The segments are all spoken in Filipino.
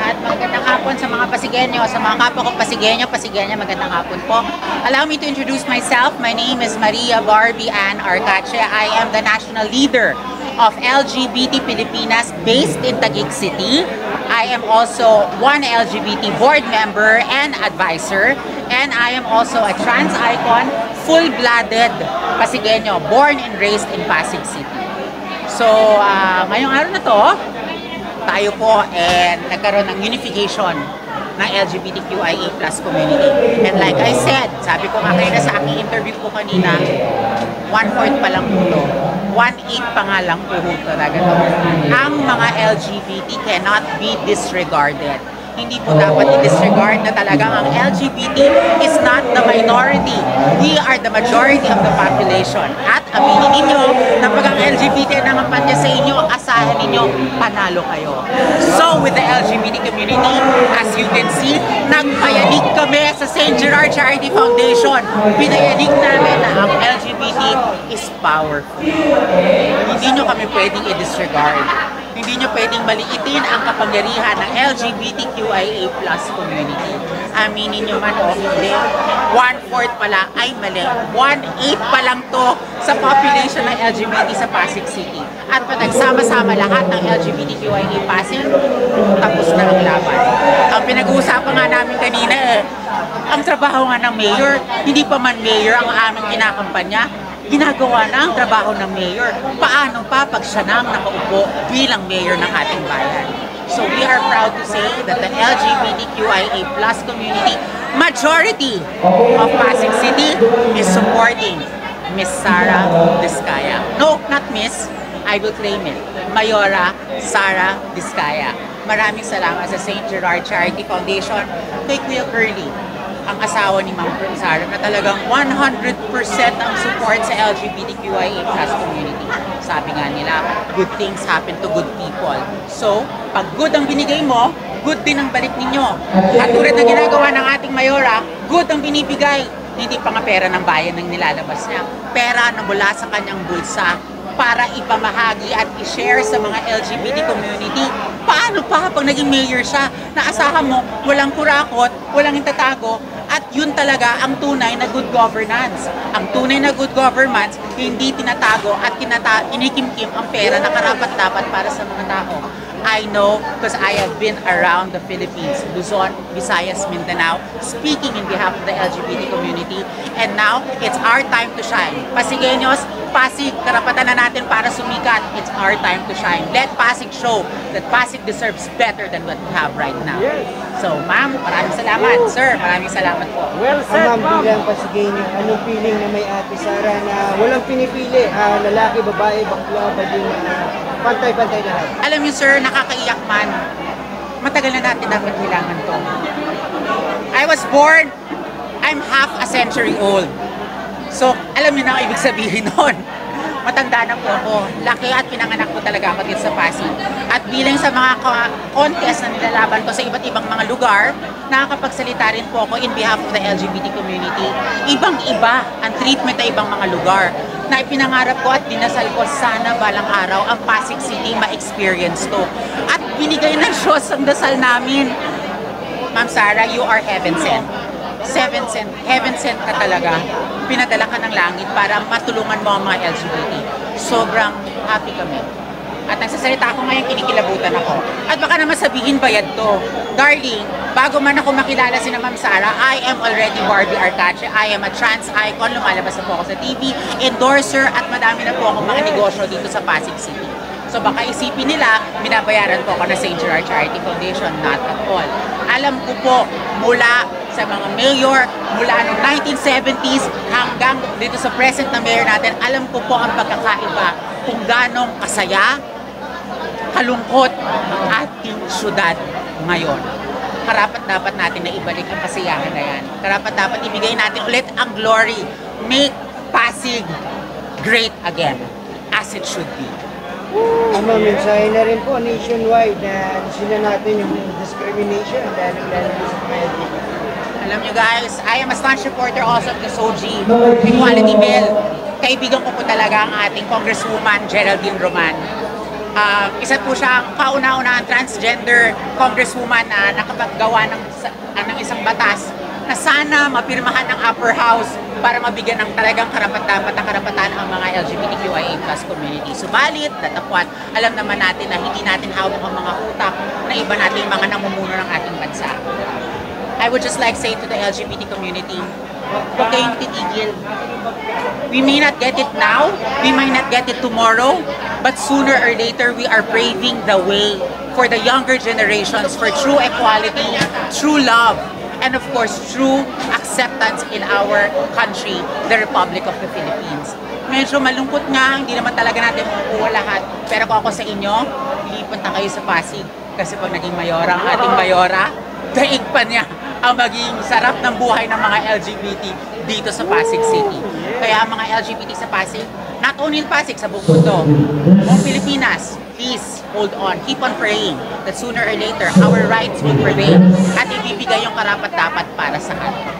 at magandang hapon sa mga Pasigueño, sa mga kapwa ko Pasigueño, magandang hapon po. Allow me to introduce myself. My name is Maria Barbie Ann Arcache. I am the national leader of LGBT Pilipinas based in Taguig City. I am also one LGBT board member and advisor, and I am also a trans icon, full-blooded Pasigueño, born and raised in Pasig City. So, ngayong araw na to, tayo po nagkaroon ng unification ng LGBTQIA+ community. And like I said, sabi ko nga kanina sa aking interview ko kanina, 1/4 pa lang po to. 1/8 pa nga lang po talaga to. Ang mga LGBT cannot be disregarded. Hindi po dapat i-disregard na talagang ang LGBT is not the minority. We are the majority of the population. At aminin ninyo na pag ang LGBT na kampanya sa inyo, asahan ninyo, panalo kayo. So with the LGBT community, as you can see, nagpayanig kami sa St. Gerard Charity Foundation. Pinayanig namin na ang LGBT is powerful. Hindi nyo kami pwedeng i-disregard. Hindi nyo pwedeng maliitin ang kapangyarihan ng LGBTQIA+ community. Aminin nyo man o hindi, 1/4 pala ay mali. 1/8 pa lang to sa population ng LGBT sa Pasig City. At pag nagsama-sama lahat ng LGBTQIA Pasig, tapos na ang laban. Ang pinag-uusapan nga namin kanina ang trabaho nga ng mayor, hindi pa man mayor ang aming kinakampanya, ginagawa na ang trabaho ng mayor. Paano pa pag siya nang nakaupo bilang mayor ng ating bayan? So we are proud to say that the LGBTQIA+ community, majority of Pasig City, is supporting Miss Sara Diskaya. No, not Miss. I will claim it. Mayora Sara Diskaya. Maraming salamat sa St. Gerard Charity Foundation, kay Kuya Curly, ang asawa ni Ma'am Sara, na talagang 100% ang support sa LGBTQIA+ community. Sabi nga nila, good things happen to good people. So, pag good ang binigay mo, good din ang balik ninyo. At tulad na ginagawa ng ating mayora, good ang binibigay. Hindi pa nga pera ng bayan ang nilalabas niya. Pera na mula sa kanyang bulsa para ipamahagi at i-share sa mga LGBT community. Paano pa pag naging mayor siya? Naasahan mo, walang kurakot, walang itatago, at yun talaga ang tunay na good governance. Ang tunay na good governance, hindi tinatago at kinikimkim ang pera na karapat-dapat para sa mga tao. I know because I have been around the Philippines, Luzon, Visayas, Mindanao, speaking in behalf of the LGBT community. And now, it's our time to shine. Pasigueños, Pasig, karapatan na natin para sumikat. It's our time to shine. Let Pasig show that Pasig deserves better than what we have right now. Yes. So, ma'am, maraming salamat. Sir, maraming salamat po. Well said, Ma'am, ma'am. bilang Pasigueño, anong feeling na may Ate Sara na walang pinipili, lalaki, babae, bakla, bading, pantay-pantay lahat? Alam niyo, sir, nakakaiyak man. Matagal na natin dapat kailangan to. I was born, I'm half a century old. So, alam niyo na ang ibig sabihin nun. Matanda na po ako. Laki at pinanganak ko talaga ako dito sa Pasig. At bilang sa mga contest na nilalaban ko sa iba't ibang mga lugar, nakakapagsalita rin po ako in behalf of the LGBT community. Ibang-iba ang treatment na ibang mga lugar na ipinangarap ko at dinasal ko, sana balang araw ang Pasig City ma-experience to. At binigay ng Diyos ang dasal namin. Ma'am Sara, you are heaven sent. Heaven sent ka talaga. Pinadala ka ng langit para matulungan mo ang mga LGBT. Sobrang happy kami. At nagsasalita ako ngayon, kinikilabutan ako. At baka naman sabihin bayad to. Darling, bago man ako makilala si Ma'am Sara, I am already Barbie Arcache. I am a trans icon. Lumalabas na po ako sa TV, endorser, at madami na po akong mga negosyo dito sa Pasig City. So baka isipin nila, binabayaran po ako ng St. Gerard Charity Foundation. Not at all. Alam ko po, mula sa mga mayor, mula noong 1970s hanggang dito sa present na mayor natin, alam ko po ang pagkakaiba kung ganong kasaya, kalungkot ang ating syudad ngayon. Karapat-dapat natin na ibalik ang kasiyahan na yan. Karapat-dapat ibigay natin ulit ang glory. Make Pasig great again, as it should be. Ma'am, mensahe na rin po nationwide na sila natin yung discrimination dahil sa mga LGBT. Alam nyo guys, I am a staunch supporter also of the SOGI Equality Bill. Kaibigan ko po talaga ang ating Congresswoman Geraldine Roman. Isa po siyang kauna-unahang transgender congresswoman na nakapaggawa ng isang batas na sana mapirmahan ng upper house para mabigyan ng talagang karapatan ang mga LGBTQIA+ community. Subalit, datapwat, alam naman natin na hindi natin hawak ang mga utak na iba natin mga namumuno ng ating bansa. I would just like say to the LGBT community, huwag kayong titigil. We may not get it now, we might not get it tomorrow, but sooner or later we are paving the way for the younger generations for true equality, true love, and of course, true acceptance in our country, the Republic of the Philippines. Medyo malungkot nga, hindi naman talaga natin makukuha lahat. Pero kung ako sa inyo, pilipunta kayo sa Pasig. Kasi pag naging mayora ang ating mayora, daig pa niya ang maging sarap ng buhay ng mga LGBT dito sa Pasig City. Kaya mga LGBT sa Pasig, not only in Pasig, sa buong mundo, buong Pilipinas, please hold on, keep on praying that sooner or later our rights will prevail at ibibigay yung karapat-dapat para sa atin.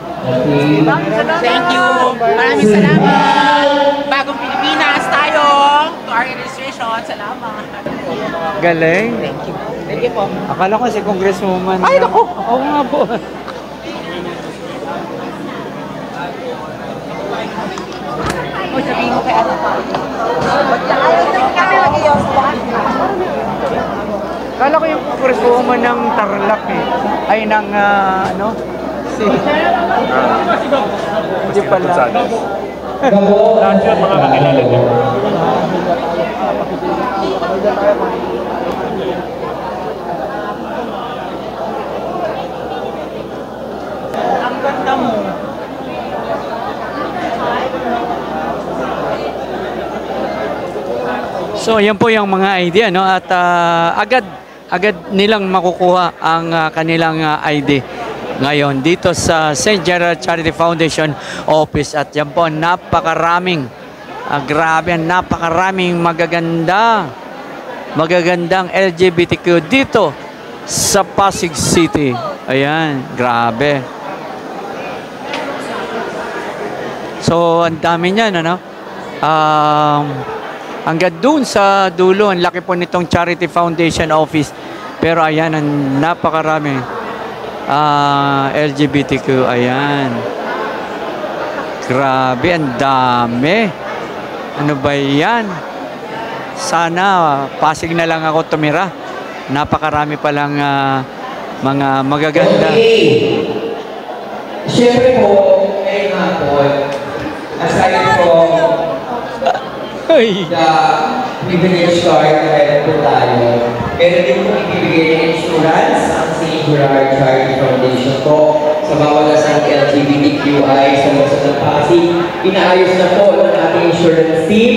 Thank you! Maraming salamat! Bagong Pilipinas tayo! To our administration, salamat! Galing. Thank you. Thank you po. Akala ko si Congresswoman. Ay, naku! Oo nga po. O, sabihin mo kay ano pa. Akala ko yung Congresswoman ng Tarlac eh. Ay, ng ano? Si... Hindi pala. Lahat yun, mga kakilala niya. Ang ganda mo. So, yan po yung mga idea, no? At agad nilang makukuha ang kanilang ID ngayon dito sa St. Gerard Charity Foundation Office. At yan po, napakaraming, grabe, napakaraming magagandang LGBTQ dito sa Pasig City. Ayan, grabe. So, ang dami niyan, ano? Hanggang doon sa dulo, ang laki po nitong Charity Foundation Office. Pero ayan, ang napakarami. LGBTQ, ayan. Grabe, ang dami. Ano ba yan? Sana, Pasig na lang ako tumira. Napakarami palang mga magaganda. Okay. Siyempre po, ngayong hapon, aside from the privilege card na meron po tayo, meron din po ibibigay ng insurance ang St. Gerard Charity Foundation po sa bawat asang LGBTQI sa lungsod ng Pasig. Inaayos na po ng ating insurance team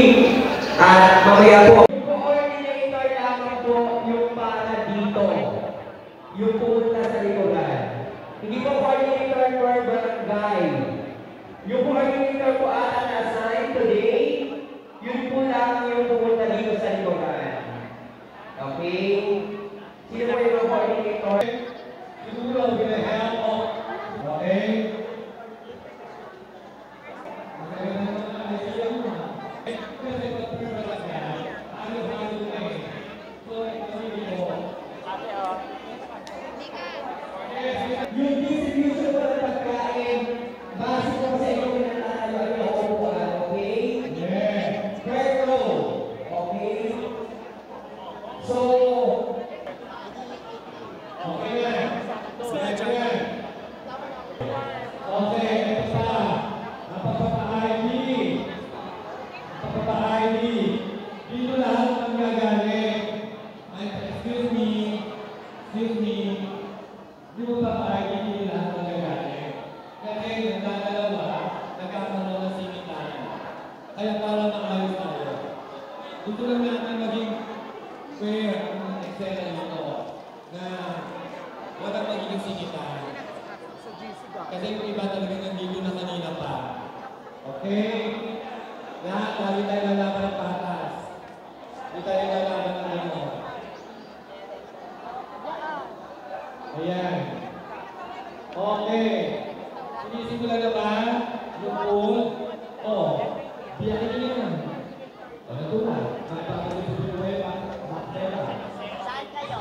at mamaya po coordinator lamang po yung para dito, yung pumunta sa likuran. Hindi po coordinator for barangay. Yung coordinator po ata na-assign today, yun po lang yung pumunta dito sa likuran. Okay? Sino po yung coordinator? Siguro ang ginahelp mo. Okay? Yung distribution po ng pagkain, base po sa inyong pinatalo ay nauupuan, okay? Yes. First row, okay? So, okay yan. Okay yan. Okay, ito pa. Napapapa-ID. Napapapa-ID. Dito lahat ang gagaling. Excuse me. Excuse me. Di mo pa-ID dito lahat ang gagaling. Kasi nagdadalawa, nagkakaroon ng sinitan. Kaya para maayos tayo. Gusto lang natin maging fair ang eksena nito na walang magiging sinitan. Kasi yung iba talaga nandito na kanina pa. Okay? Lahat, lagi tayo lalaban ng patas. Hindi tayo lalaban ng ano. Ayan. Okay. Sinisimula na ba? Yung pool? Oh. Biyakin nyo yan. O, ito na. Magpapalito po yung web. Saan kayo?